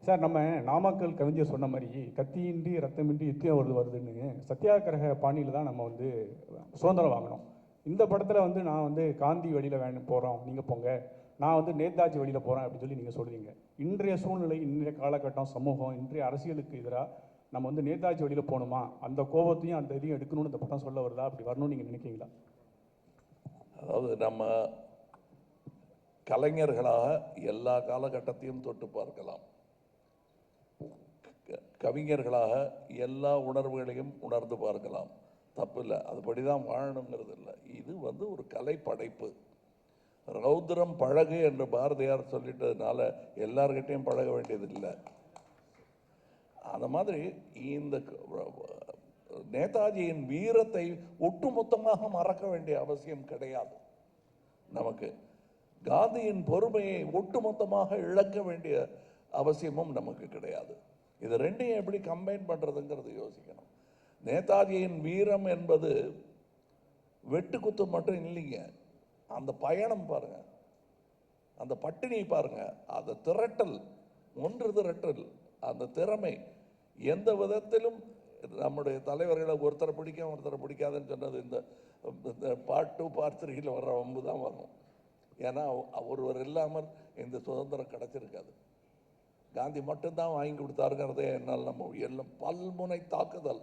Sir, நம்ம நாமக்கல் கவிஞர் சொன்ன மாதிரி கத்தியின்றி ரத்தமின்றி யுத்தம் வருதுன்னு சத்தியாகிரக பாணியில் தான் நம்ம வந்து சுதந்திரம் வாங்கணும். இந்த படத்தில் வந்து நான் வந்து காந்தி வழியில் போகிறோம், நீங்கள் போங்க, நான் வந்து நேதாஜி வழியில் போகிறேன் அப்படின்னு சொல்லி நீங்கள் சொல்கிறீங்க. இன்றைய சூழ்நிலை, இன்றைய காலகட்டம், சமூகம், இன்றைய அரசியலுக்கு எதிராக நம்ம வந்து நேதாஜி வழியில் போகணுமா, அந்த கோபத்தையும் அந்த இதையும் எடுக்கணும்னு இந்த படம் சொல்ல வருதா? அப்படி வரணும்னு நீங்கள் நினைக்கிறீங்களா? அதாவது நம்ம கலைஞர்களாக எல்லா காலகட்டத்தையும் தொட்டு பார்க்கலாம், கவிஞர்களாக எல்லா உணர்வுகளையும் உணர்ந்து பார்க்கலாம், தப்பு இல்லை, அதுபடி தான் வாழணுங்கிறது இல்லை. இது வந்து ஒரு கலை படைப்பு. ரௌத்ரம் பழகு என்று பாரதியார் சொல்லிட்டதுனால எல்லார்கிட்டையும் பழக வேண்டியது இல்லை. அந்த மாதிரி இந்த நேதாஜியின் வீரத்தை ஒட்டுமொத்தமாக மறக்க வேண்டிய அவசியம் கிடையாது. நமக்கு காந்தியின் பொறுமையை ஒட்டுமொத்தமாக இழக்க வேண்டிய அவசியமும் நமக்கு கிடையாது. இது ரெண்டையும் எப்படி கம்பைன் பண்ணுறதுங்கிறது யோசிக்கணும். நேதாஜியின் வீரம் என்பது வெட்டுக்குத்து மட்டும் இல்லைங்க. அந்த பயணம் பாருங்க, அந்த பட்டினி பாருங்க, அந்த திரட்டல், ஒன்று திரட்டல், அந்த திறமை, எந்த விதத்திலும் நம்முடைய தலைவர்களை ஒருத்தரை பிடிக்கும் ஒருத்தரை பிடிக்காதுன்னு சொன்னது இந்த பார்ட் 2 பார்ட் 3 வர்ற வம்பு தான் வரும். ஏன்னா ஒருவர் இல்லாமல் இந்த சுதந்திரம் கிடைச்சிருக்காது. காந்தி மட்டும்தான் வாங்கி கொடுத்தாருங்கிறதே என்னால் நம்ம எல்லாம் பல்முனை தாக்குதல்,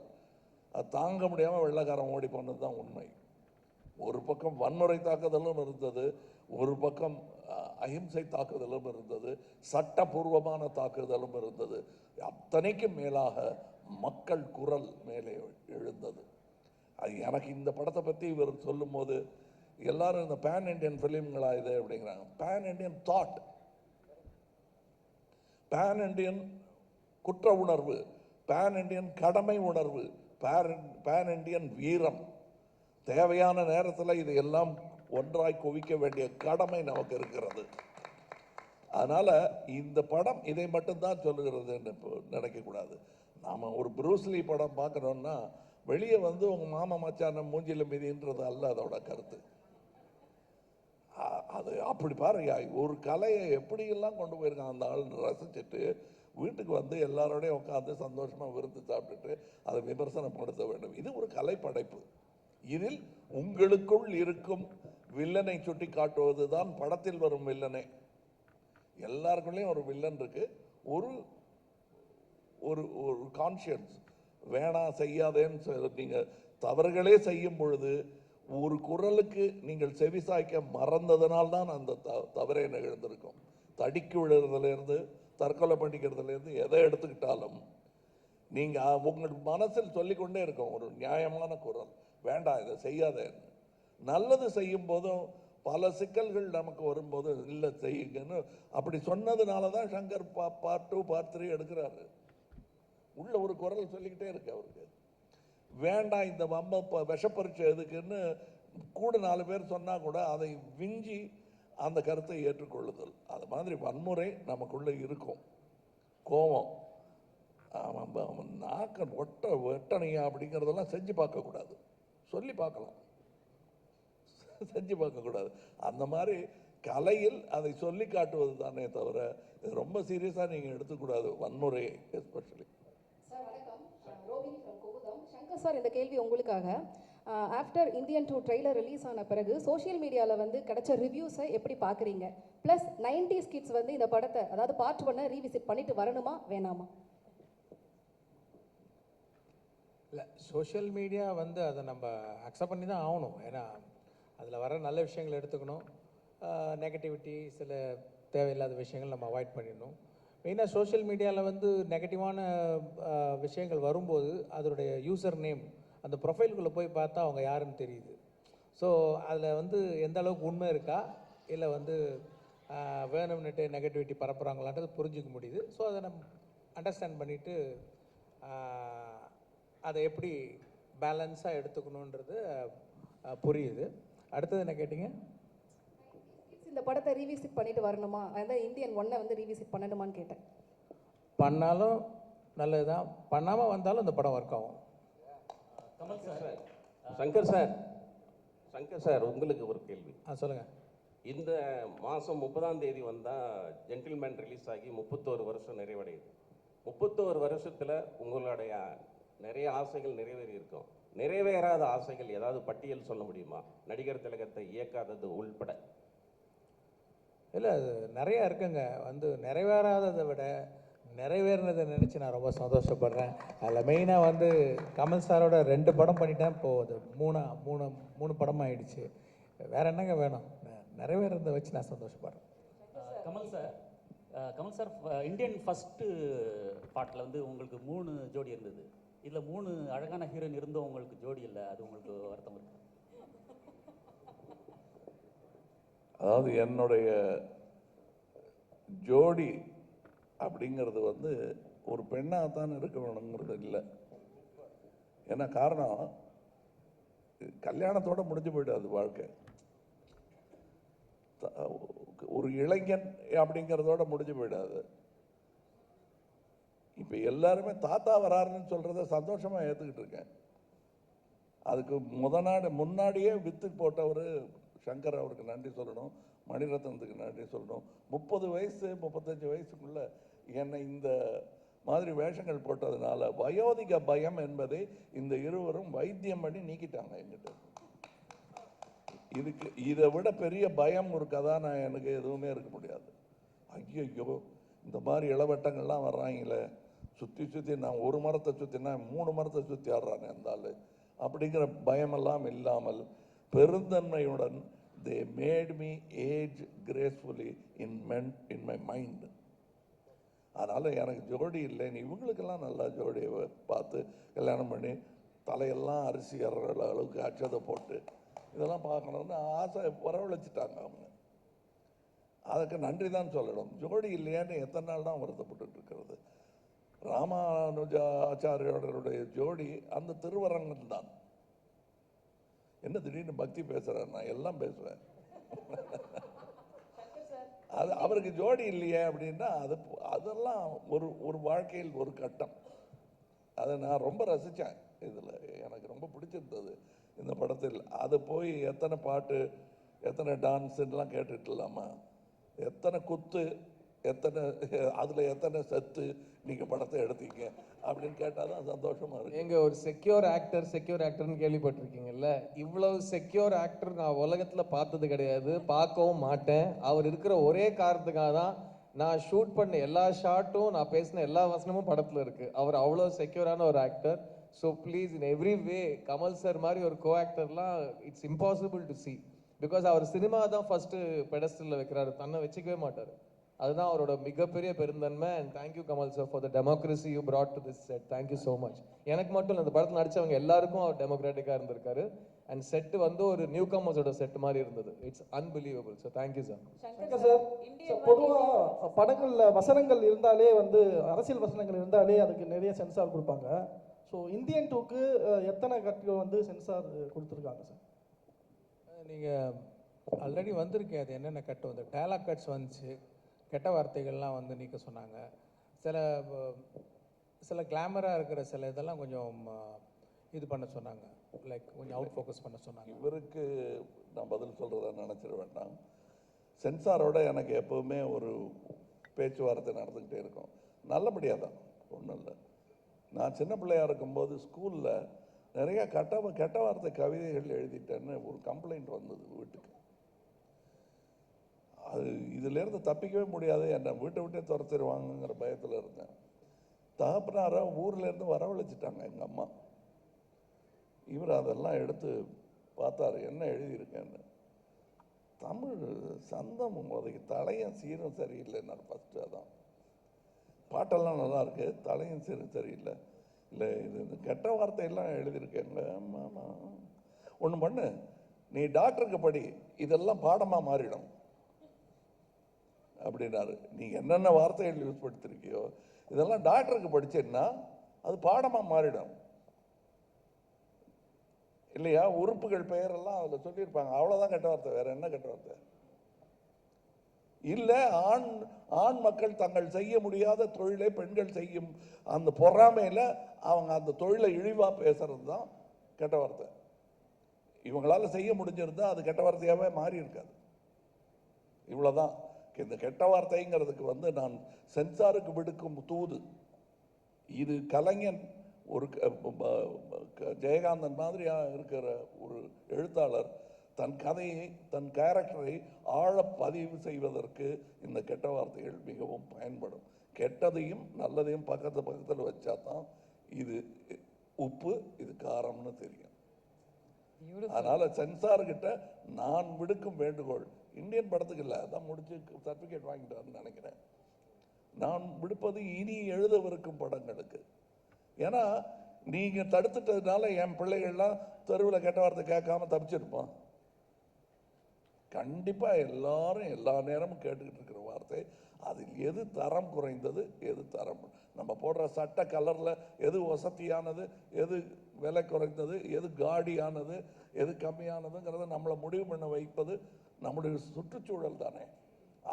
அது தாங்க முடியாமல் வெள்ளைக்காரன் ஓடி போனது தான் உண்மை. ஒரு பக்கம் வன்முறை தாக்குதலும் இருந்தது, ஒரு பக்கம் அஹிம்சை தாக்குதலும் இருந்தது, சட்டபூர்வமான தாக்குதலும் இருந்தது. அத்தனைக்கும் மேலாக மக்கள் குரல் மேலே எழுந்தது. அது எனக்கு இந்த படத்தை பற்றி இவர் சொல்லும் போது எல்லாரும் இந்த பேன் இண்டியன் ஃபிலிம்களா இது அப்படிங்கிறாங்க. Pan Indian thought, pan Indian குற்ற உணர்வு, பேன் இண்டியன் கடமை உணர்வு, பேன் இண்டியன் வீரம். தேவையான நேரத்தில் இது எல்லாம் ஒன்றாய் குவிக்க வேண்டிய கடமை நமக்கு இருக்கிறது. அதனால் இந்த படம் இதை மட்டும்தான் சொல்லுகிறதுன்னு நினைக்கக்கூடாது. நாம் ஒரு ப்ரூஸ்லி படம் பார்க்குறோன்னா வெளியே வந்து உங்கள் மாமா மச்சான மூஞ்சில மீதின்றது அல்ல அதோட கருத்து. அது அப்படி பாருங்க, ஒரு கலையை எப்படியெல்லாம் கொண்டு போயிருக்காங்க அந்த ஆள் ரசிச்சுட்டு வீட்டுக்கு வந்து எல்லாரோடையும் உட்காந்து சந்தோஷமாக விருந்து சாப்பிட்டுட்டு அதை விமர்சனப்படுத்த வேண்டும். இது ஒரு கலை படைப்பு. இதில் உங்களுக்குள் இருக்கும் வில்லனை சுட்டி காட்டுவது தான் படத்தில் வரும் வில்லனே. எல்லாருக்குள்ளேயும் ஒரு வில்லன் இருக்கு, ஒரு ஒரு ஒரு கான்ஷியன்ஸ். வேணாம் செய்யாதேன்னு நீங்கள் தவறுகளே செய்யும் பொழுது ஒரு குரலுக்கு நீங்கள் செவிசாய்க்க மறந்ததனால்தான் அந்த தவறே நிகழ்ந்திருக்கும். தடிக்கு விழுறதுலேருந்து தற்கொலை பண்ணிக்கிறதுலேருந்து எதை எடுத்துக்கிட்டாலும் நீங்கள் உங்கள் மனசில் சொல்லிக்கொண்டே இருக்கும் ஒரு நியாயமான குரல், வேண்டாம் இதை செய்யாதேன்னு. நல்லது செய்யும் போதும் பல சிக்கல்கள் நமக்கு வரும்போது இல்லை செய்யுங்கன்னு அப்படி சொன்னதுனால தான் சங்கர் பார்ட் 2 பார்ட் 3 எடுக்கிறாரு. உள்ள ஒரு குரல் சொல்லிக்கிட்டே இருக்கு அவருக்கு, வேண்டாம் இந்த வம்ப விஷப்பரீட்சை எதுக்குன்னு கூட 4 பேர் சொன்னால் கூட அதை விஞ்சி அந்த கருத்தை ஏற்றுக்கொள்ளுதல். அது மாதிரி வன்முறை நமக்குள்ளே இருக்கும், கோபம், அவன் நாக்க வெட்டணையா அப்படிங்கிறதெல்லாம் செஞ்சு பார்க்கக்கூடாது, சொல்லி பார்க்கலாம், செஞ்சு பார்க்கக்கூடாது. அந்த மாதிரி கலையில் அதை சொல்லி காட்டுவது தானே தவிர ரொம்ப சீரியஸாக நீங்கள் எடுத்துக்கூடாது வன்முறையை எஸ்பெஷலி. சங்கர் சார், இந்த கேள்வி உங்களுக்காக. ஆஃப்டர் இந்தியன் 2 ட்ரெய்லர் ரிலீஸ் ஆன பிறகு சோஷியல் மீடியாவில் வந்து கிடைச்ச ரிவ்யூஸை எப்படி பார்க்குறீங்க? ப்ளஸ் 90s கிட்ஸ் வந்து இந்த படத்தை, அதாவது பார்ட் 1 ரீவிசிட் பண்ணிட்டு வரணுமா வேணாமா? இல்லை, சோஷியல் மீடியா வந்து அதை நம்ம அக்செப்ட் பண்ணி தான் ஆகணும். ஏன்னா அதில் வர நல்ல விஷயங்கள் எடுத்துக்கணும், நெகட்டிவிட்டி சில தேவையில்லாத விஷயங்கள் நம்ம அவாய்ட் பண்ணிடணும். மெயினாக சோஷியல் மீடியாவில் வந்து நெகட்டிவான விஷயங்கள் வரும்போது அதனுடைய யூசர் நேம், அந்த ப்ரொஃபைலுக்குள்ளே போய் பார்த்தா அவங்க யாருன்னு தெரியுது. ஸோ அதில் வந்து எந்த அளவுக்கு உண்மை இருக்கா இல்லை வந்து வேணும்னுட்டு நெகட்டிவிட்டி பரப்புகிறாங்களான்றது புரிஞ்சிக்க முடியுது. ஸோ அதை நம்ம அண்டர்ஸ்டாண்ட் பண்ணிவிட்டு அதை எப்படி பேலன்ஸாக எடுத்துக்கணுன்றது புரியுது. அடுத்தது என்ன கேட்டிங்க? இந்த படத்தை ரீவிசிட் பண்ணிட்டு வரணுமா, அதாவது இந்தியன் 1 வந்து ரீவிசிட் பண்ணணுமான்னு கேட்டேன். பண்ணாலும் நல்லது தான், பண்ணாமல் வந்தாலும் இந்த படம் ஒர்க் ஆகும். சங்கர் சார், உங்களுக்கு ஒரு கேள்வி. சொல்லுங்கள். இந்த மாதம் 30ஆம் தேதி வந்தால் ஜென்டில்மேன் ரிலீஸ் ஆகி 31 வருஷம் நிறைவடையுது. 31 வருஷத்தில் உங்களுடைய நிறைய ஆசைகள் நிறைவேறி இருக்கும். நிறைவேறாத ஆசைகள் ஏதாவது பட்டியல் சொல்ல முடியுமா? நடிகர் திலகத்தை இயக்காதது உள்பட. இல்லை, அது நிறையா இருக்குங்க. நிறைவேறாததை விட நிறைவேறினதை நினச்சி நான் ரொம்ப சந்தோஷப்படுறேன். அதில் மெயினாக கமல் சாரோட 2 படம் பண்ணிட்டேன். இப்போது அது மூணு படமாக ஆயிடுச்சு. வேறு என்னங்க வேணும்? நிறைவேறதை வச்சு நான் சந்தோஷப்படுறேன். கமல் சார் இந்தியன் ஃபஸ்ட்டு பாட்டில் உங்களுக்கு 3 ஜோடி இருந்தது. இதில் 3 அழகான ஹீரோயின் இருந்தும் உங்களுக்கு ஜோடி இல்லை. அது உங்களுக்கு வருத்தம் இருக்கு? அதாவது என்னுடைய ஜோடி அப்படிங்கிறது ஒரு பெண்ணாக தான் இருக்க வேணுங்கிறது இல்லை. ஏன்னா காரணம், கல்யாணத்தோட முடிஞ்சு போயிடாது வாழ்க்கை. ஒரு இளைஞன் அப்படிங்கிறதோட முடிஞ்சு போயிடாது. இப்போ எல்லாருமே தாத்தா வராருன்னு சொல்கிறத சந்தோஷமாக ஏற்றுக்கிட்டு இருக்கேன். அதுக்கு முன்னாடியே வித்து போட்டவர் சங்கர், அவருக்கு நன்றி சொல்லணும். மணிரத்னத்துக்கு நன்றி சொல்லணும். 30 வயசு 35 வயசுக்குள்ள என்னை இந்த மாதிரி வேஷங்கள் போட்டதுனால வயோதிக பயம் என்பதை இந்த இருவரும் வைத்தியம் பண்ணி நீக்கிட்டாங்க என்கிட்ட. இதை விட பெரிய பயம் ஒரு கதாநாயகனுக்கு எதுவுமே இருக்க முடியாது. ஐயோ, இந்த மாதிரி இளவட்டங்கள்லாம் வர்றாங்களே, சுற்றி நான் ஒரு மரத்தை சுற்றினா 3 மரத்தை சுற்றி ஆடுறானே அந்த ஆள் அப்படிங்கிற பயமெல்லாம் இல்லாமல் பெருந்தன்மையுடன் they made me age gracefully in my mind. அதனால் எனக்கு ஜோடி இல்லைன்னு இவங்களுக்கெல்லாம் நல்லா ஜோடியை பார்த்து கல்யாணம் பண்ணி தலையெல்லாம் அரிசி ஏறுற அளவுக்கு அச்சதை போட்டு இதெல்லாம் பார்க்கணுன்னு ஆசை வரவழைச்சிட்டாங்க அவங்க. அதுக்கு நன்றி தான் சொல்லணும். ஜோடி இல்லையான்னு எத்தனை நாள் தான் வருத்தப்பட்டு இருக்கிறது. ராமானுஜாச்சாரியோடைய ஜோடி அந்த திருவரங்கம் தான். என்ன திடீர்னு பக்தி பேசுகிறேன்? நான் எல்லாம் பேசுவேன். அது அவருக்கு ஜோடி இல்லையே அப்படின்னா அதெல்லாம் ஒரு வாழ்க்கையில் ஒரு கட்டம். அதை நான் ரொம்ப ரசித்தேன். இதில் எனக்கு ரொம்ப பிடிச்சிருந்தது இந்த படத்தில். அது போய் எத்தனை பாட்டு, எத்தனை டான்ஸுலாம் கேட்டுட்டு இல்லாமா, எத்தனை குத்து, அதில் எத்தனை செத்து நீங்கள் படத்தை எடுத்தீங்க அப்படின்னு கேட்டால் தான் சந்தோஷமாக இருக்கு. எங்கள் ஒரு செக்யூர் ஆக்டர்னு கேள்விப்பட்டிருக்கீங்கல்ல, இவ்வளவு செக்யூர் ஆக்டர் நான் உலகத்தில் பார்த்தது கிடையாது, பார்க்கவும் மாட்டேன். அவர் இருக்கிற ஒரே காரணத்துக்காக தான் நான் ஷூட் பண்ண எல்லா ஷாட்டும், நான் பேசின எல்லா வசனமும் படத்தில் இருக்குது. அவர் அவ்வளோ செக்யூரான ஒரு actor. So please, in every way Kamal sir மாதிரி ஒரு கோ ஆக்டர்லாம் it's impossible to see. Because அவர் சினிமா தான் ஃபஸ்ட்டு பெடஸ்டலில் வைக்கிறாரு, தன்னை வச்சுக்கவே மாட்டார். அதுதான் அவரோட மிகப்பெரிய பெருந்தன்மை. And thank you Kamal sir for the democracy you brought to this set. Thank you so much. எனக்கு மட்டும் இல்லை, இந்த படத்தில் நடித்தவங்க எல்லாருக்கும் அவர் டெமோக்ராட்டிக்காக இருந்திருக்காரு. அண்ட் செட்டு ஒரு நியூ கமர்ஸோட செட் மாதிரி இருந்தது. It's unbelievable. So thank you sir. Sir, பொதுவாக படங்களில் வசனங்கள் இருந்தாலே அரசியல் வசனங்கள் இருந்தாலே அதுக்கு நிறைய சென்சார் கொடுப்பாங்க. ஸோ இந்தியன் 2க்கு எத்தனை கட்டு சென்சார் கொடுத்துருக்காங்க சார்? நீங்கள் ஆல்ரெடி வந்திருக்கேன். அது என்னென்ன கட்டு டயலாக் கட்ஸ் வந்துச்சு, கெட்ட வார்த்தைகள்லாம் நீக்க சொன்னாங்க. சில கிளாமராக இருக்கிற சில இதெல்லாம் கொஞ்சம் இது பண்ண சொன்னாங்க, லைக் கொஞ்சம் அவுட் ஃபோக்கஸ் பண்ண சொன்னாங்க. இவருக்கு நான் பதில் சொல்கிறதா நினச்சிட வேண்டாம். சென்சாரோட எனக்கு எப்போவுமே ஒரு பேச்சுவார்த்தை நடந்துக்கிட்டே இருக்கும். நல்லபடியாக தான், ஒன்றும் இல்லை. நான் சின்ன பிள்ளையாக இருக்கும்போது ஸ்கூலில் நிறையா கெட்ட வார்த்தை கவிதைகள் எழுதிட்டேன்னு ஒரு கம்ப்ளைண்ட் வந்தது வீட்டுக்கு. அது இதிலேருந்து தப்பிக்கவே முடியாது, என்னை வீட்டை விட்டே துரத்திடுவாங்கங்கிற பயத்தில் இருந்தேன். தகப்பனாரை ஊர்லேருந்து வரவழைச்சிட்டாங்க எங்கள் அம்மா. இவர் அதெல்லாம் எடுத்து பார்த்தாரு, என்ன எழுதியிருக்கேன்னு. தமிழ் சந்தம் உதவி, தலையும் சீரும் சரியில்லைன்னாரு ஃபஸ்ட்டு. அதான் பாட்டெல்லாம் நல்லா இருக்கு, தலையும் சீரும் சரியில்லை. இல்லை, இது இந்த கெட்ட வார்த்தையெல்லாம் எழுதியிருக்கேங்க. ஆமாம், ஒன்று பண்ணு, நீ டாக்டருக்கு படி, இதெல்லாம் பாடமாக மாறிடும் அப்படின்னாரு. நீ என்னென்ன வார்த்தைகள் யூஸ் படுத்திருக்கியோ இதெல்லாம் டாக்டருக்கு படிச்சேன்னா அது பாடமாக மாறிடும் இல்லையா? உறுப்புகள் பெயரெல்லாம் அதில் சொல்லியிருப்பாங்க, அவ்வளோதான் கெட்ட வார்த்தை, வேற என்ன கெட்ட வார்த்தை இல்லை. ஆண் மக்கள் தங்கள் செய்ய முடியாத தொழிலை பெண்கள் செய்யும் அந்த பொறாமையில் அவங்க அந்த தொழிலை இழிவாக பேசுறது தான் கெட்ட வார்த்தை. இவங்களால செய்ய முடிஞ்சிருந்தா அது கெட்ட வார்த்தையாகவே மாறி இருக்காது. இவ்வளோதான். இந்த கெட்ட வார்த்தைங்கிறதுக்கு வந்து நான் சென்சாருக்கு விடுக்கும் தூது. இது கலைஞன் ஒரு ஜெயகாந்தன் மாதிரியாக இருக்கிற ஒரு எழுத்தாளர் தன் கதையை, தன் கேரக்டரை ஆழ பதிவு செய்வதற்கு இந்த கெட்ட வார்த்தைகள் மிகவும் பயன்படும். கெட்டதையும் நல்லதையும் பக்கத்தில் வச்சா தான் இது உப்பு இது காரம்னு தெரியும். அதனால சென்சார்கிட்ட நான் விடுக்கும் வேண்டுகோள், இந்தியன் படத்துக்கு இல்லை, அதான் முடிச்சு சர்டிஃபிகேட் வாங்கிட்டாருன்னு நினைக்கிறேன், நான் விடுப்பது இனி எழுதவிருக்கும் படங்களுக்கு. ஏன்னா நீங்கள் தடுத்துட்டதுனால என் பிள்ளைகள்லாம் தெருவில் கெட்ட வார்த்தை கேட்காம தப்பிச்சிருப்பான். கண்டிப்பாக எல்லாரும் எல்லா நேரமும் கேட்டுக்கிட்டு இருக்கிற வார்த்தை, அதில் எது தரம் குறைந்தது, எது தரம், நம்ம போடுற சட்ட கலரில் எது வசதியானது, எது விலை குறைந்தது, எது காடியானது, எது கம்மியானதுங்கிறத நம்மளை முடிவு பண்ண வைப்பது நம்முடைய சுற்றுச்சூழல் தானே.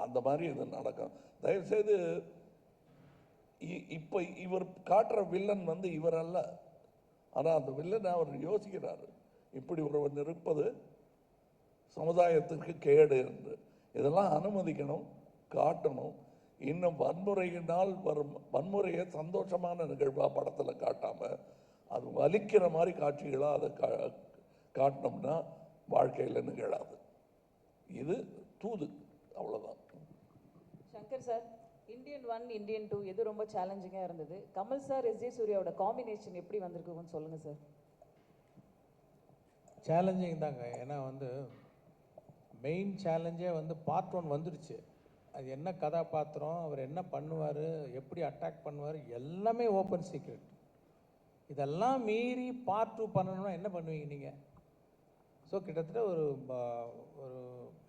அந்த மாதிரி இது நடக்கும். தயவுசெய்து இப்போ இவர் காட்டுற வில்லன் வந்து இவர் அல்ல, ஆனால் அந்த வில்லனை அவர் யோசிக்கிறாரு, இப்படி ஒருவன் இருப்பது சமுதாயத்திற்கு கேடு என்று. இதெல்லாம் அனுமதிக்கணும், காட்டணும். இன்னும் வன்முறையினால் வரும் வன்முறையை சந்தோஷமான நிகழ்வாக படத்தில் காட்டாமல் அது வலிக்கிற மாதிரி காட்சிகளாக அதை காட்டினோம்னா வாழ்க்கையில் நிகழாது. இது தூது, அவ்வளோதான். சங்கர் சார், இந்தியன் 1, இந்தியன் 2 எது ரொம்ப சேலஞ்சிங்காக இருந்தது? கமல் சார், எஸ் ஜே சூர்யாவோட காம்பினேஷன் எப்படி வந்திருக்குன்னு சொல்லுங்கள் சார். சேலஞ்சிங் தாங்க. ஏன்னா வந்து மெயின் சேலஞ்சே வந்து பார்ட் 1 வந்துடுச்சு. அது என்ன கதாபாத்திரம், அவர் என்ன பண்ணுவார், எப்படி அட்டாக் பண்ணுவார், எல்லாமே ஓப்பன் சீக்ரெட். இதெல்லாம் மீறி பார்ட் 2 பண்ணணும்னா என்ன பண்ணுவீங்க நீங்கள்? ஸோ கிட்டத்தட்ட ஒரு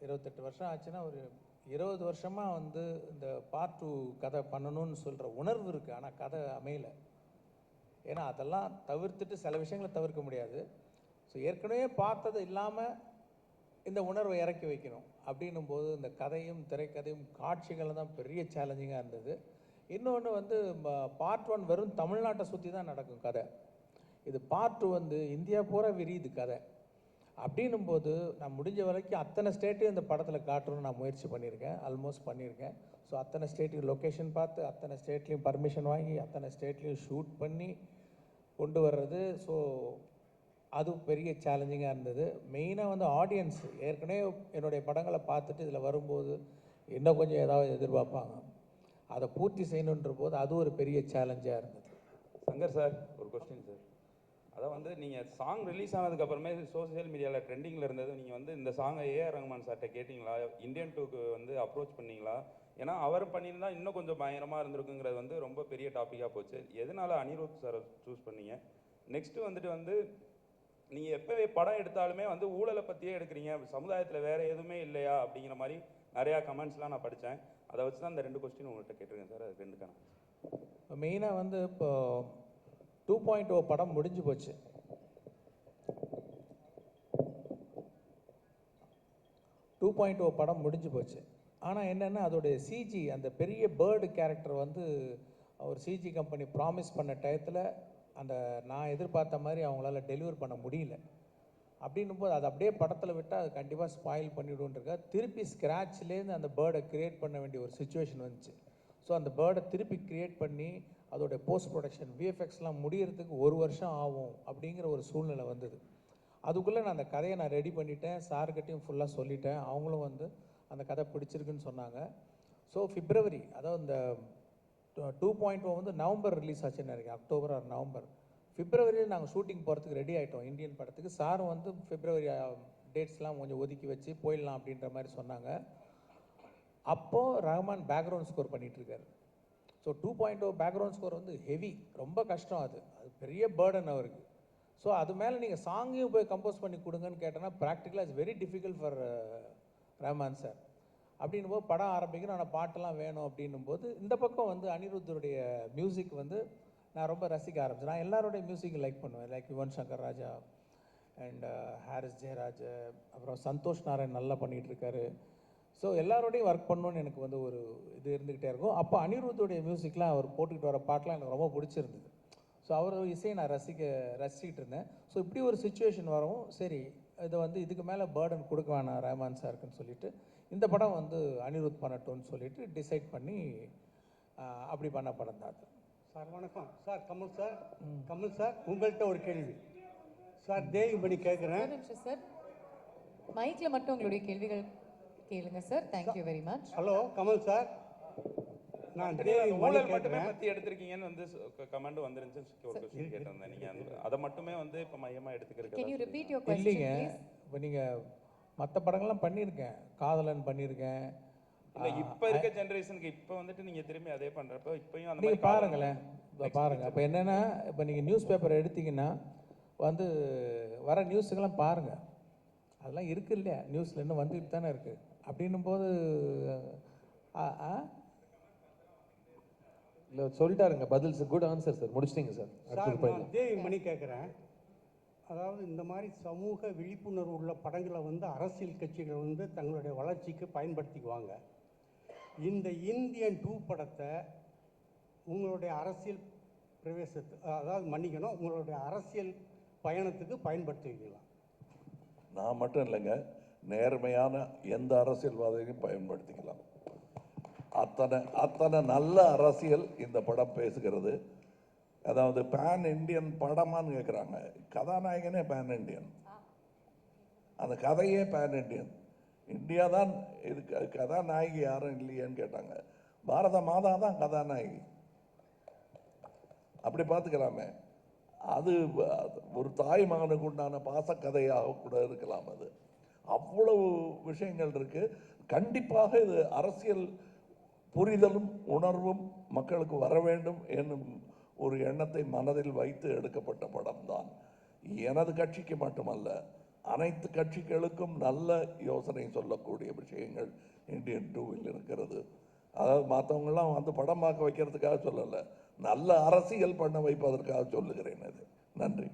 28 வருஷம் ஆச்சுன்னா ஒரு 20 வருஷமாக வந்து இந்த பார்ட் 2 கதை பண்ணணும்னு சொல்கிற உணர்வு இருக்குது. ஆனால் கதை அமையலை. ஏன்னா அதெல்லாம் தவிர்த்துட்டு சில விஷயங்களை தவிர்க்க முடியாது. ஸோ ஏற்கனவே பார்த்தது இல்லாமல் இந்த உணர்வை இறக்கி வைக்கணும் அப்படின்னும் போது இந்த கதையும் திரைக்கதையும் காட்சிகள் தான் பெரிய சேலஞ்சிங்காக இருந்தது. இன்னொன்று வந்து பார்ட் 1 வெறும் தமிழ்நாட்டை சுற்றி தான் நடக்கும் கதை. இது பார்ட் 2 வந்து இந்தியா பூரா விரியுது கதை. அப்படின்னும் போது நான் முடிஞ்ச வரைக்கும் அத்தனை ஸ்டேட்டையும் இந்த படத்தில் காட்டணும்னு நான் முயற்சி பண்ணியிருக்கேன், ஆல்மோஸ்ட் பண்ணியிருக்கேன். ஸோ அத்தனை ஸ்டேட்டுக்கு லொக்கேஷன் பார்த்து, அத்தனை ஸ்டேட்லேயும் பர்மிஷன் வாங்கி, அத்தனை ஸ்டேட்லேயும் ஷூட் பண்ணி கொண்டு வர்றது. ஸோ அது பெரிய சேலஞ்சிங்காக இருந்தது. மெயினாக வந்து ஆடியன்ஸ் ஏற்கனவே என்னுடைய படங்களை பார்த்துட்டு இதில் வரும்போது இன்னும் கொஞ்சம் ஏதாவது எதிர்பார்ப்பாங்க, அதை பூர்த்தி செய்யணுன்ற போது அது ஒரு பெரிய சேலஞ்சாக இருந்தது. சங்கர் சார், ஒரு கொஸ்டின் சார். அதான் வந்து நீங்கள் சாங் ரிலீஸ் ஆனதுக்கப்புறமே சோசியல் மீடியாவில் ட்ரெண்டிங்கில் இருந்தது. நீங்கள் வந்து இந்த சாங்கை ஏஆர் ரஹ்மான் சார்கிட்ட கேட்டிங்களா? இந்தியன் 2க்கு வந்து அப்ரோச் பண்ணிங்களா? ஏன்னா அவர் பண்ணியிருந்தா இன்னும் கொஞ்சம் பயங்கரமாக இருந்திருக்குங்கிறது வந்து ரொம்ப பெரிய டாப்பிக்காக போச்சு. எதனால் அனிருத் சாரை சூஸ் பண்ணீங்க? நெக்ஸ்ட்டு வந்து நீங்கள் எப்போவே படம் எடுத்தாலுமே வந்து ஊழலை பற்றியே எடுக்கிறீங்க, சமுதாயத்தில் வேறு எதுவுமே இல்லையா அப்படிங்கிற மாதிரி நிறையா கமெண்ட்ஸ்லாம் நான் படித்தேன். அதை வச்சு தான் இந்த 2 கொஸ்டின் உங்கள்கிட்ட கேட்டிருக்கேன் சார். அது 2க்கான மெயினாக வந்து இப்போ 2.0 படம் முடிஞ்சு போச்சு. 2.0 படம் முடிஞ்சு போச்சு. ஆனால் என்னென்னா அதோடைய சிஜி, அந்த பெரிய பேர்டு கேரக்டர் வந்து ஒரு சிஜி கம்பெனி ப்ராமிஸ் பண்ண டயத்தில் அந்த நான் எதிர்பார்த்த மாதிரி அவங்களால டெலிவர் பண்ண முடியல. அப்படின்னும் போது அது அப்படியே படத்தில் விட்டால் அது கண்டிப்பாக ஸ்பாயில் பண்ணிவிடுன்றதுக்காக திருப்பி ஸ்க்ராட்ச்லேருந்து அந்த பேர்டை க்ரியேட் பண்ண வேண்டிய ஒரு சுச்சுவேஷன் வந்துச்சு. ஸோ அந்த பேர்டை திருப்பி க்ரியேட் பண்ணி அதோடைய போஸ்ட் ப்ரொடக்ஷன் விஎஃப்எக்ஸ்லாம் முடியறதுக்கு 1 வருஷம் ஆகும் அப்படிங்கிற ஒரு சூழ்நிலை வந்தது. அதுக்குள்ளே நான் அந்த கதையை நான் ரெடி பண்ணிட்டேன், சார்கிட்டையும் ஃபுல்லாக சொல்லிட்டேன். அவங்களும் வந்து அந்த கதை பிடிச்சிருக்குன்னு சொன்னாங்க. ஸோ பிப்ரவரி, அதாவது இந்த 2.0 வந்து நவம்பர் ரிலீஸ் ஆச்சுன்னு நினைக்கிறேன், அக்டோபர் ஆர் நவம்பர். பிப்ரவரியில் நாங்கள் ஷூட்டிங் போகிறதுக்கு ரெடி ஆகிட்டோம் இந்தியன் படத்துக்கு. சாரும் வந்து பிப்ரவரி டேட்ஸ்லாம் கொஞ்சம் ஒதுக்கி வச்சு போயிடலாம் அப்படின்ற மாதிரி சொன்னாங்க. அப்போது ரஹ்மான் பேக்ரவுண்ட் ஸ்கோர் பண்ணிகிட்ருக்காரு. ஸோ 2.0 பேக்ரவுண்ட் ஸ்கோர் வந்து ஹெவி, ரொம்ப கஷ்டம். அது பெரிய பேர்டன் அவருக்கு. ஸோ அது மேலே நீங்கள் சாங்கையும் போய் கம்போஸ் பண்ணி கொடுங்கன்னு கேட்டோன்னா ப்ராக்டிக்கலாக it's very difficult for Rahman sir. அப்படின்னும் போது படம் ஆரம்பிக்கணும், ஆனால் பாட்டெல்லாம் வேணும் அப்படின்னும் போது இந்த பக்கம் வந்து அனிருத்தருடைய மியூசிக் வந்து நான் ரொம்ப ரசிக்க ஆரம்பிச்சேன். நான் எல்லாருடைய மியூசிக் லைக் பண்ணுவேன், லைக் யுவன் சங்கர் ராஜா அண்ட் ஹாரிஸ் ஜெயராஜ், அப்புறம் சந்தோஷ் நாராயண் நல்லா பண்ணிகிட்ருக்காரு. ஸோ எல்லாரோடையும் ஒர்க் பண்ணணுன்னு எனக்கு வந்து ஒரு இது இருந்துக்கிட்டே இருக்கும். அப்போ அனிருத்துடைய மியூசிக்லாம் அவர் போட்டுக்கிட்டு வர பாட்டெலாம் எனக்கு ரொம்ப பிடிச்சிருந்தது. ஸோ அவர் இசையை நான் ரசிக்கிட்டு இருந்தேன். ஸோ இப்படி ஒரு சுச்சுவேஷன் வரவும் சரி, இதை வந்து இதுக்கு மேலே பேர்டன் கொடுக்க வேணாம் ரஹ்மான் சாருக்குன்னு சொல்லிட்டு இந்த படம் வந்து அனிருத் பண்ணட்டும்னு சொல்லிட்டு டிசைட் பண்ணி அப்படி பண்ண படம் தான் அது. சார் வணக்கம் சார். கமல் சார் உங்கள்கிட்ட ஒரு கேள்வி சார். தேவிமணி கேட்குறேன். சார் மைக்ல மட்டும் உங்களுடைய கேள்விகள் கேளுங்க sir. Thank you very much. Hello Kamal sir, நான் தேவிமணி ஊழல் மட்டுமே கேட்குறேன். பற்றி எடுத்திருக்கீங்கன்னு வந்து கமெண்ட் வந்துருந்துச்சு. ஒரு கொஸ்டின் கேட்டிருந்தேன். நீங்கள் அதை மட்டுமே வந்து இப்போ மையமாக எடுத்துக்கிறீங்க. Can you repeat your question இல்லைங்க, please? இப்போ நீங்கள் மற்ற படங்கள்லாம் பண்ணியிருக்கேன், காதலன் பண்ணியிருக்கேன். இல்லை இப்போ இருக்க ஜென்ரேஷனுக்கு இப்போ வந்துட்டு நீங்கள் திரும்பி அதே பண்ணுறப்போ இப்பயும் அந்த நீங்கள் பாருங்களேன், இப்போ பாருங்கள். அப்போ என்னென்னா, இப்போ நீங்கள் நியூஸ் பேப்பர் எடுத்தீங்கன்னா வந்து வர நியூஸுக்கெல்லாம் பாருங்கள், அதெல்லாம் இருக்குது இல்லையா, நியூஸில் இன்னும் வந்துட்டு தானே இருக்குது. அப்படின்னும் போது இல்லை சொல்லிட்டாருங்க பதில். சார் குட் ஆன்சர் சார், முடிச்சிட்டிங்க சார். சார் நான் தேவிமணி கேட்குறேன். அதாவது இந்த மாதிரி சமூக விழிப்புணர்வு உள்ள படங்களை வந்து அரசியல் கட்சிகள் வந்து தங்களுடைய வளர்ச்சிக்கு பயன்படுத்திக்குவாங்க. இந்த இந்தியன் 2 படத்தை உங்களுடைய அரசியல் அதாவது மன்னிக்கணும், உங்களுடைய அரசியல் பயணத்துக்கு பயன்படுத்துவீங்களா? நான் மட்டும் இல்லைங்க, நேர்மையான எந்த அரசியல்வாதியையும் பயன்படுத்திக்கலாம். அத்தனை நல்ல அரசியல் இந்த படம் பேசுகிறது. அதாவது பேன் இண்டியன் படமான்னு கேட்குறாங்க. கதாநாயகனே பேன் இண்டியன், அந்த கதையே பேன் இண்டியன். இந்தியா தான் இது. கதாநாயகி யாரும் இல்லையேன்னு கேட்டாங்க. பாரத மாதா தான் கதாநாயகி. அப்படி பார்த்துக்கலாமே. அது ஒரு தாய் மகனுக்கு உண்டான பாசக்கதையாக கூட இருக்கலாம். அது அவ்வளவு விஷயங்கள் இருக்கு. கண்டிப்பாக இது அரசியல் புரிதலும் உணர்வும் மக்களுக்கு வர வேண்டும் என்னும் ஒரு எண்ணத்தை மனதில் வைத்து எடுக்கப்பட்ட படம் தான். எனது கட்சிக்கு மட்டுமல்ல, அனைத்து கட்சிகளுக்கும் நல்ல யோசனை சொல்லக்கூடிய விஷயங்கள் இந்தியன் 2வில் இருக்கிறது. அதாவது மற்றவங்கெல்லாம் வந்து படம் பார்க்க வைக்கிறதுக்காக சொல்லலை, நல்ல அரசியல் பண்ண வைப்பதற்காக சொல்லுகிறேன். அது நன்றி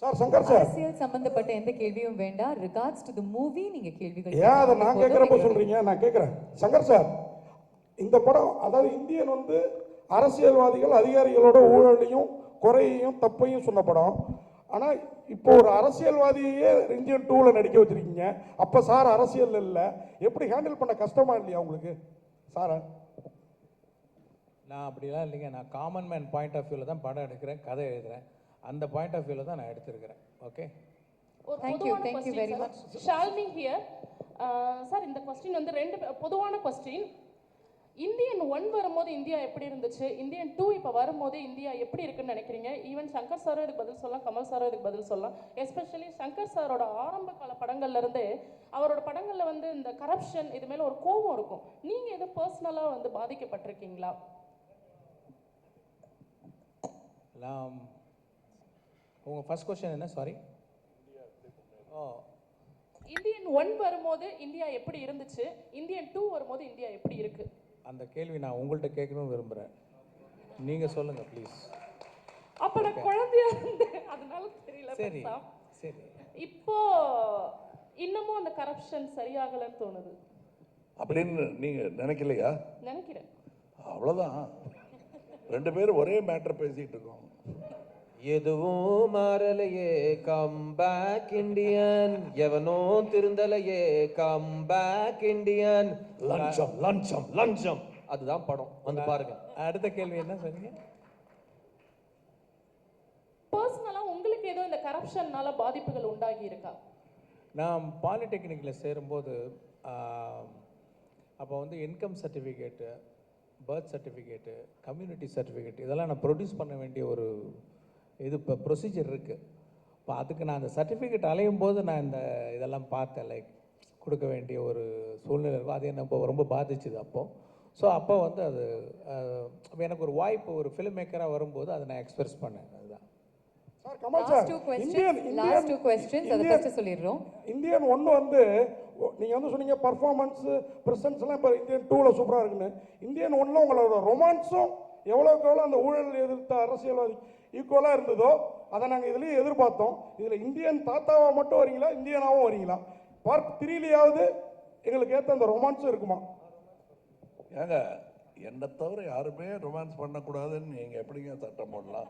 சார். சங்கர் சார், அரசியல் சம்பந்தப்பட்ட எந்த கேள்வியும் வேண்டாம். ரிகார்ட்ஸ் டு தி மூவி நீங்க கேள்விகள் ஏன் அதை நான் கேட்குறப்ப சொல்றீங்க? நான் கேட்குறேன் சங்கர் சார், இந்த படம் அதாவது இந்தியன் வந்து அரசியல்வாதிகள் அதிகாரிகளோட ஊழலையும் குறையையும் தப்பையும் சொன்ன படம். ஆனால் இப்போ ஒரு அரசியல்வாதியே இந்தியன் 2ல் நடிக்க வச்சிருக்கீங்க. அப்போ சார் அரசியல் இல்லை, எப்படி ஹேண்டில் பண்ண கஷ்டமா இல்லையா உங்களுக்கு சார்? நான் அப்படிலாம் இல்லைங்க. நான் காமன் மேன் பாயிண்ட் ஆஃப் வியூவில் தான் படம் எடுக்கிறேன், கதை எழுதுகிறேன். அந்த பாயிண்ட் ஆஃப் வியூவில் தான் நான் எடுத்திருக்கிறேன். Okay, Thank you very much. Shalni here. Sir இந்த கொஸ்டின் வந்து ரெண்டு பொதுவான கொஸ்டின். இந்தியன் 1 வரும்போது இந்தியா எப்படி இருந்துச்சு, இந்தியன் 2 இப்போ வரும்போது இந்தியா எப்படி இருக்குன்னு நினைக்கிறீங்க? ஈவன் சங்கர் சாரும் இதுக்கு பதில் சொல்லலாம், கமல் சாரும் இதுக்கு பதில் சொல்லலாம். எஸ்பெஷலி சங்கர் சாரோட ஆரம்ப கால படங்கள்ல இருந்து அவரோட படங்கள்ல வந்து இந்த கரப்ஷன் இது மேல ஒரு கோபம் இருக்கும். நீங்க எது பர்சனலா வந்து பாதிக்கப்பட்டிருக்கீங்களா? உங்கள் ஃபர்ஸ்ட் கொஸ்டின் என்ன? சாரி. இந்தியன் 1 வரும்போது இந்தியா எப்படி இருந்துச்சு, இந்தியன் 2 வரும்போது இந்தியா எப்படி இருக்கு? அந்த கேள்வி நான் உங்கள்கிட்ட கேட்கணும்னு விரும்புகிறேன். நீங்கள் சொல்லுங்கள் ப்ளீஸ். அப்போ நான் குழந்தையா இருந்தேன், அதனால தெரியல. சரி சரி. இப்போ இன்னமும் அந்த கரப்ஷன் சரியாகலன்னு தோணுது அப்படின்னு நீங்க நினைக்கலையா? நினைக்கிறேன். அவ்வளோதான். ரெண்டு பேரும் ஒரே மேட்டர் பேசிட்டு இருக்கோம். எதுவும் மாறலையே, கம் பேக் இண்டியன். எவனோ திருந்தலையே, கம் பேக் இண்டியன். லஞ்சம் லஞ்சம் லஞ்சம், அதுதான் படம். வந்து பாருங்க. அடுத்த கேள்வி என்ன சொன்னீங்க? பர்சனலா உங்களுக்கு ஏதோ இந்த கரப்ஷன்னால பாதிப்புகள் உண்டாகி இருக்கா? நான் பாலிடெக்னிக்கில் சேரும்போது அப்போ வந்து income certificate, birth certificate, community certificate இதெல்லாம் நான் ப்ரொடியூஸ் பண்ண வேண்டிய ஒரு இது இப்போ ப்ரொசீஜர் இருக்குது. இப்போ அதுக்கு நான் அந்த சர்டிஃபிகேட் அலையும் போது நான் இந்த இதெல்லாம் பார்த்தேன், லைக் கொடுக்க வேண்டிய ஒரு சூழ்நிலை இருக்கும். அது என்ன ரொம்ப பாதிச்சுது அப்போது. ஸோ அப்போ வந்து அது எனக்கு ஒரு வாய்ப்பு, ஒரு ஃபிலிம் மேக்கராக வரும்போது அதை நான் எக்ஸ்பிரஸ் பண்ணேன். அதுதான் sir. Kamal sir, last two questions அதை ஃபர்ஸ்ட் சொல்லிடுறோம். இந்தியன் 1 வந்து நீங்கள் வந்து சொன்னீங்க பர்ஃபார்மன்ஸ் பிரசன்ஸ்லாம் இப்போ இந்தியன் 2ல் சூப்பராக இருக்குன்னு. இந்தியன் 1ல் உங்களோட ரொமான்ஸும் எவ்வளோக்கு எவ்வளோ அந்த ஊழல் எதிர்த்த அரசியல்வாதி ஈக்குவலாக இருந்ததோ அதை நாங்கள் இதுலேயும் எதிர்பார்த்தோம். இதில் இந்தியன் தாத்தாவாக மட்டும் வரீங்களா, இந்தியனாகவும் வரீங்களா? பார்ட் 3லையாவது எங்களுக்கு ஏற்ற அந்த ரொமான்ஸும் இருக்குமா? ஏங்க, என்னை தவிர யாருமே ரொமான்ஸ் பண்ணக்கூடாதுன்னு நீங்கள் எப்படிங்க சட்டம் போடலாம்?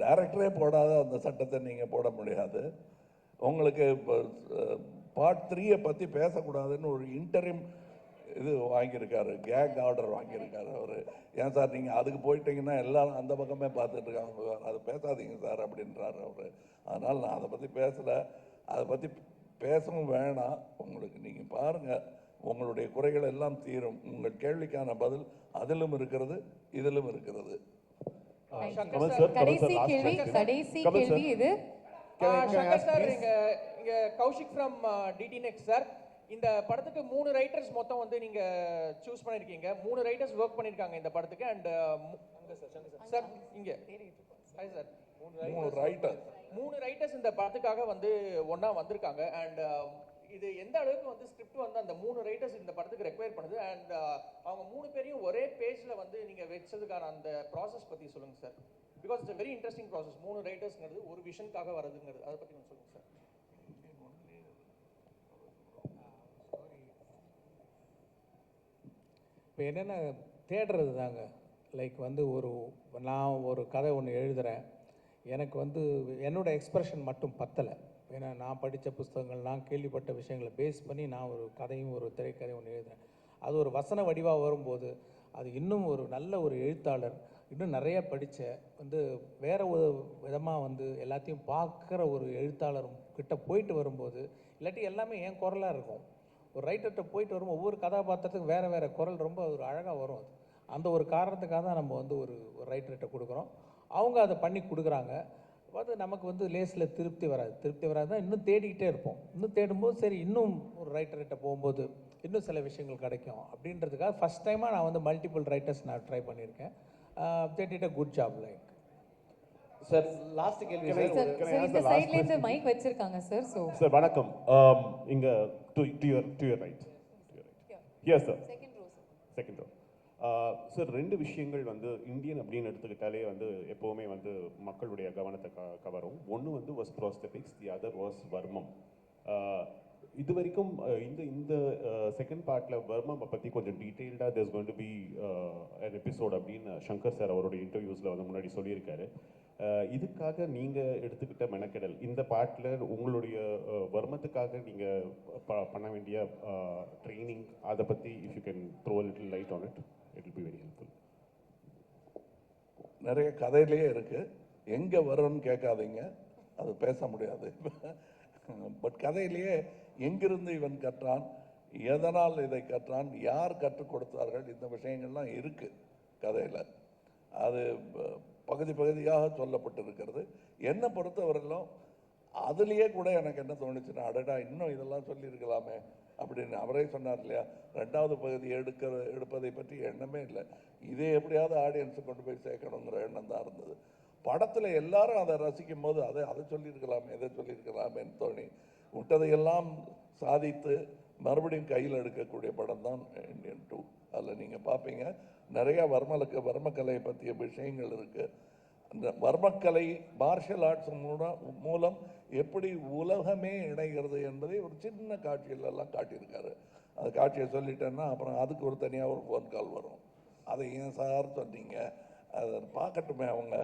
டைரக்டரே போடாத அந்த சட்டத்தை நீங்கள் போட முடியாது. உங்களுக்கு பார்ட் 3 பற்றி பேசக்கூடாதுன்னு ஒரு இன்டரிம் இது வாங்கியிருக்காரு, கேக் ஆர்டர் வாங்கியிருக்காரு அவர். ஏன் சார் நீங்கள் அதுக்கு போயிட்டீங்கன்னா எல்லாரும் அந்த பக்கமே பார்த்துட்டு இருக்காங்க, அது பேசாதீங்க சார் அப்படின்றாரு அவர். அதனால் நான் அதை பற்றி பேசலை, அதை பற்றி பேசவும் வேணாம். உங்களுக்கு நீங்கள் பாருங்கள், உங்களுடைய குறைகள் எல்லாம் தீரும். உங்கள் கேள்விக்கான பதில் அதிலும் இருக்கிறது, இதிலும் இருக்கிறது. கடைசி கேள்வி இது. சார், இங்க Kaushik from DD next sir. இந்த படத்துக்கு 3 ரைட்டர்ஸ் மொத்தம் வந்து நீங்க சூஸ் பண்ணிருக்கீங்க. 3 ரைட்டர்ஸ் ஒர்க் பண்ணிருக்காங்க இந்த படத்துக்கு. அண்ட் சார் இங்க ஹாய் சார், 3 ரைட்டர்ஸ் இந்த படத்துக்காக வந்து ஒண்ணா வந்திருக்காங்க. அண்ட் இது எந்த அளவுக்கு வந்து ஸ்கிரிப்ட் வந்து அந்த 3 ரைட்டர்ஸ் இந்த படத்துக்கு ரெக்வயர் பண்ணுது, அண்ட் அவங்க 3 பேரையும் ஒரே பேஜ்ல வந்து நீங்க வச்சதுக்கான அந்த ப்ராசஸ் பத்தி சொல்லுங்க sir. Because it's very interesting process. 3 ரைட்டர்ஸ்ங்கிறது ஒரு விஷனுக்காக வரதுங்கிறது, அதை பத்தி கொஞ்சம் சொல்லுங்க சார். இப்போ என்னென்ன தேடுறது தாங்க. லைக் வந்து நான் ஒரு கதை ஒன்று எழுதுகிறேன், எனக்கு வந்து என்னோட எக்ஸ்பிரஷன் மட்டும் பத்தலை. ஏன்னா நான் படித்த புஸ்தகங்கள், நான் கேள்விப்பட்ட விஷயங்களை பேஸ் பண்ணி நான் ஒரு கதையும் ஒரு திரைக்கதையும் ஒன்று எழுதுகிறேன். அது ஒரு வசன வடிவாக வரும்போது அது இன்னும் ஒரு நல்ல ஒரு எழுத்தாளர், இன்னும் நிறைய படித்த வந்து வேற ஒரு விதமாக வந்து எல்லாத்தையும் பார்க்குற ஒரு எழுத்தாளர் கிட்ட போயிட்டு வரும்போது, இல்லாட்டி எல்லாமே என் குரலாக இருக்கும். ஒரு ரைட்டர்கிட்ட போயிட்டு வரும் ஒவ்வொரு கதாபாத்திரத்துக்கும் வேறு வேறு குரல் ரொம்ப ஒரு அழகாக வரும். அந்த ஒரு காரணத்துக்காக தான் நம்ம வந்து ஒரு ரைட்டர்கிட்ட கொடுக்குறோம். அவங்க அதை பண்ணி கொடுக்குறாங்க. அது நமக்கு வந்து லேஸில் திருப்தி வராது தான் இன்னும் தேடிக்கிட்டே இருப்போம். இன்னும் தேடும்போது சரி இன்னும் ஒரு ரைட்டர்கிட்ட போகும்போது இன்னும் சில விஷயங்கள் கிடைக்கும் அப்படின்றதுக்காக ஃபஸ்ட் டைமாக நான் வந்து மல்டிபிள் ரைட்டர்ஸ் நான் ட்ரை பண்ணியிருக்கேன். they did a good job. Like sir last கேள்வி சார். இந்த சைடுல இருந்து மைக் வச்சிருக்காங்க சார். சோ சார் வணக்கம். இங்க to your right. Yes sir. Second row. Sir 2 விஷயங்கள் வந்து இந்தியன் அப்படின்னு எடுத்துக்கிட்டாலே வந்து எப்போவுமே வந்து மக்களுடைய கவனத்தை கவரும். ஒன்று வந்து வாஸ் ப்ரோஸ்தெட்டிக்ஸ், தி அதர் வாஸ் வர்மம். இது வரைக்கும் இந்த செகண்ட் பார்ட்டில் வர்மம் பற்றி கொஞ்சம் டீட்டெயில்டாக there's going to be an episode அப்படின்னு சங்கர் சார் அவருடைய இன்டர்வியூஸில் வந்து முன்னாடி சொல்லியிருக்காரு. இதுக்காக நீங்கள் எடுத்துக்கிட்ட மெனக்கெடல், இந்த பார்ட்டில் உங்களுடைய வர்மத்துக்காக நீங்கள் பண்ண வேண்டிய ட்ரைனிங், அதை பற்றி if you can throw a little light on it, it will be very helpful. நிறைய கதையிலேயே இருக்குது, எங்கே வரும்னு கேட்காதீங்க, அது பேச முடியாது. பட் கதையிலேயே எங்கிருந்து இவன் கற்றான், எதனால் இதை கற்றான், யார் கற்றுக் கொடுத்தார்கள், இந்த விஷயங்கள்லாம் இருக்குது கதையில். அது பகுதி பகுதியாக சொல்லப்பட்டிருக்கிறது. என்னை பொறுத்தவரையிலும் அதுலேயே கூட எனக்கு என்ன தோணுச்சுன்னா, அடடா இன்னும் இதெல்லாம் சொல்லியிருக்கலாமே அப்படின்னு அவரே சொன்னார் இல்லையா, 2வது பகுதி எடுப்பதை பற்றி எண்ணமே இல்லை. இதே எப்படியாவது ஆடியன்ஸை கொண்டு போய் சேர்க்கணுங்கிற எண்ணம் தான் இருந்தது. படத்தில் எல்லாரும் அதை ரசிக்கும் போது அதை சொல்லியிருக்கலாமே, எதை சொல்லியிருக்கலாமேன்னு தோணி விட்டதையெல்லாம் சாதித்து மறுபடியும் கையில் எடுக்கக்கூடிய படம் தான் இந்தியன் 2. அதில் நீங்கள் பார்ப்பீங்க நிறையா வர்மக்கலையை பற்றிய விஷயங்கள் இருக்குது. அந்த வர்மக்கலை மார்ஷல் ஆர்ட்ஸ் மூலம் எப்படி உலகமே இணைகிறது என்பதை ஒரு சின்ன காட்சியிலெல்லாம் காட்டியிருக்காரு. அந்த காட்சியை சொல்லிட்டேன்னா அப்புறம் அதுக்கு ஒரு தனியாக ஒரு ஃபோன் கால் வரும். அதை ஏன் சார் சொன்னீங்க, அதை பார்க்கட்டுமே, அவங்க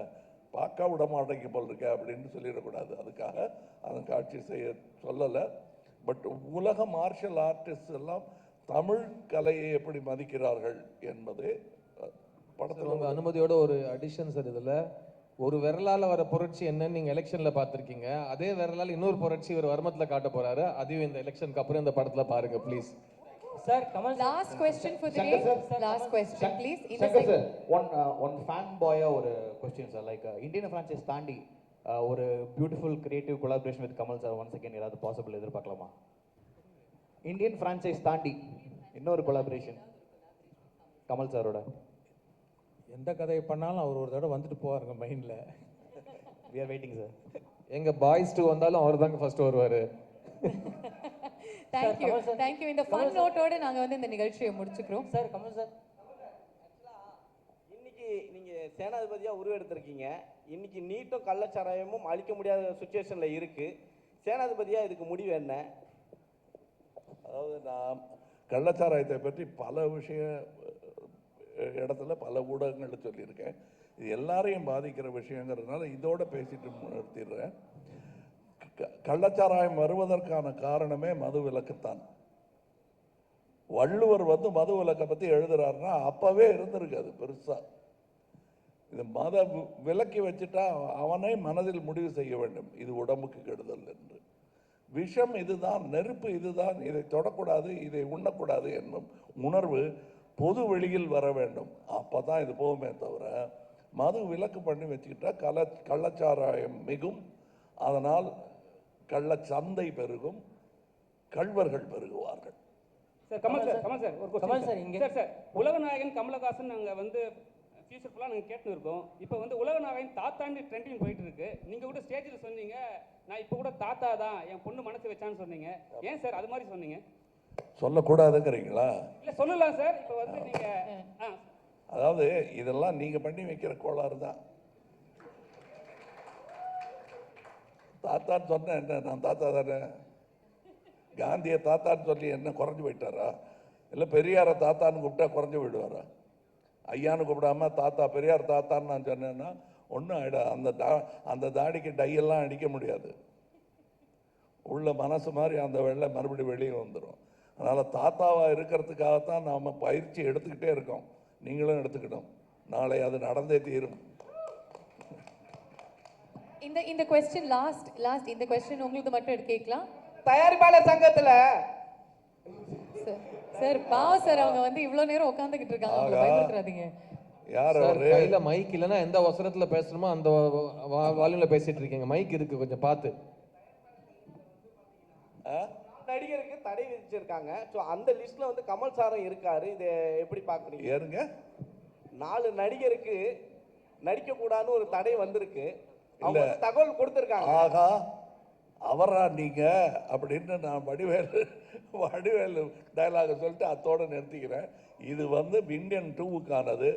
பார்க்க விட மாட்டேங்க போல் இருக்க அப்படின்னு சொல்லிடக்கூடாது. அதுக்காக அந்த காட்சி செய்ய சொல்லலை. பட் உலக மார்ஷல் ஆர்டிஸ்ட் எல்லாம் தமிழ் கலையை எப்படி மதிக்கிறார்கள் என்பது படத்தில். உங்கள் அனுமதியோட ஒரு அடிஷன் சார், இதில் ஒரு விரலால் வர புரட்சி என்னன்னு நீங்கள் எலெக்ஷனில் பார்த்துருக்கீங்க, அதே விரலால் இன்னொரு புரட்சி ஒரு வர்மத்தில் காட்ட போகிறாரு. அதையும் இந்த எலெக்ஷனுக்கு அப்புறம் இந்த படத்தில் பாருங்க please. Sir Kamal, last question for the day. Last question please. Shankar sir, one fan பாயா ஒரு question sir. Like Indian franchise தாண்டி ஒரு beautiful creative collaboration with Kamal sir once again ஏதாவது பாசிபிள் எதிர்பார்க்கலாமா? இந்தியன் ஃப்ரான்ச்சைஸ் தாண்டி இன்னொரு கொலாபரேஷன் கமல் சாரோட. எந்த கதையை பண்ணாலும் அவர் ஒரு தடவை வந்துட்டு போவாருங்க மைண்டில். we are waiting sir. எங்கள் பாய்ஸ் 2 வந்தாலும் அவர் தாங்க ஃபர்ஸ்ட் வருவார். தேங்க்யூ. இந்த ஃபன் நோட்டோட நாங்கள் வந்து இந்த நிகழ்ச்சியை முடிச்சுக்கிறோம். சார் கமல் சார், இன்னைக்கு நீங்கள் சேனாதிபதியாக உருவெடுத்திருக்கீங்க. இன்னைக்கு நீட்டும் கள்ளச்சாராயமும் அழிக்க முடியாத சுச்சுவேஷனில் இருக்குது. சேனாதிபதியாக இதுக்கு முடிவு என்ன? அதாவது நான் கள்ளச்சாராயத்தை பற்றி பல இடத்துல பல ஊடகங்களில் சொல்லியிருக்கேன். இது எல்லாரையும் பாதிக்கிற விஷயங்கிறதுனால இதோட பேசிட்டு நிறுத்திடுறேன். கள்ளச்சாராயம் வருவதற்கான காரணமே மது விலக்குத்தான். வள்ளுவர் வந்து மது விலக்கை பற்றி எழுதுறாருன்னா அப்பவே இருந்திருக்கு அது பெருசா. இது மத விலக்கி வச்சுட்டா அவனை மனதில் முடிவு செய்ய வேண்டும், இது உடம்புக்கு கெடுதல் என்று. விஷம் இதுதான், நெருப்பு இதுதான், இதை தொடக்கூடாது, இதை உண்ணக்கூடாது என்னும் உணர்வு பொது வெளியில் வர வேண்டும். அப்பதான் இது போகுமே தவிர மது விலக்கு பண்ணி வச்சுக்கிட்டா கள்ளச்சாராயம் மிகும், அதனால் கள்ளச்சந்தை பெருகும், கள்வர்கள் பெருகுவார்கள். சார் கமல் சார் ஒரு கொஸ்டின் சார். உலகநாயகன் கமலஹாசன் நாங்கள் வந்து ஃபியூச்சர் ஃபுல்லாக நாங்கள் கேட்டு இருக்கோம். இப்போ வந்து உலகநாயகன் தாத்தாண்டு ட்ரெண்டிங் போயிட்டு இருக்கு. நீங்கள் கூட ஸ்டேஜில் சொன்னீங்க, நான் இப்போ கூட தாத்தா தான் என் பொண்ணு மனசு வச்சான்னு சொன்னீங்க. ஏன் சார் அது மாதிரி சொன்னீங்க? சொல்லக்கூடாதுங்கிறீங்களா? இல்லை சொல்லலாம் சார். இப்போ வந்து நீங்கள் அதாவது இதெல்லாம் நீங்க பண்ணி வைக்கிற கோளாறு தான். தாத்தான்னு சொன்ன என்ன, நான் தாத்தா தானே. காந்தியை தாத்தான்னு சொல்லி என்ன குறைஞ்சு போயிட்டாரா? இல்லை பெரியாரை தாத்தான்னு கூப்பிட்டா குறைஞ்சு போயிடுவாரா? ஐயான்னு கூப்பிடாம தாத்தா பெரியார் தாத்தான்னு நான் சொன்னேன்னா ஒன்றும் ஆகிடாது. அந்த தாடிக்கு டையெல்லாம் அடிக்க முடியாது. உள்ள மனசு மாதிரி அந்த வெள்ளை மறுபடியும் வெளியே வந்துடும். அதனால் தாத்தாவாக இருக்கிறதுக்காகத்தான் நாம் பயிற்சி எடுத்துக்கிட்டே இருக்கோம். நீங்களும் எடுத்துக்கணும். நாளை அது நடந்தே தீரும். இந்த क्वेश्चन லாஸ்ட் இந்த क्वेश्चन உங்களுக்கு மட்டும் கேட்கலாம். தயாரிப்பாளர் சங்கத்துல சார் பாவம் சார், அவங்க வந்து இவ்வளவு நேரம் உட்கார்ந்துகிட்டு இருக்காங்க, அவங்களை பயமுறுத்தாதீங்க. யார் அவரு? கையில மைக் இல்லைன்னா எந்த அவசரத்துல பேசணுமோ அந்த வால்யூம்ல பேசிட்டு இருக்கீங்க. மைக் இருக்கு, கொஞ்சம் பார்த்து. நடிகருக்கு தடை விதிச்சிருக்காங்க. ஸோ அந்த லிஸ்ட்ல வந்து கமல் சாரும் இருக்காரு. இதை எப்படி பாக்குறீங்க? ஏறுங்க, 4 நடிகருக்கு நடிக்க கூடாதுன்னு ஒரு தடை வந்திருக்கு. அவங்க தகவல் கொடுத்திருக்காங்க. ஆகா அவரா நீங்க அப்படின்னு நான் வடிவேலு டயலாக சொல்லிட்டு அத்தோட நிறுத்திக்கிறேன். இது வந்து இந்தியன் 2க்கானது.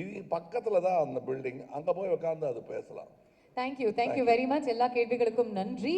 இது பக்கத்துல தான் அந்த பில்டிங், அங்க போய் உட்கார்ந்து அது பேசலாம். Thank you very much. எல்லா கேள்விகளுக்கும் நன்றி.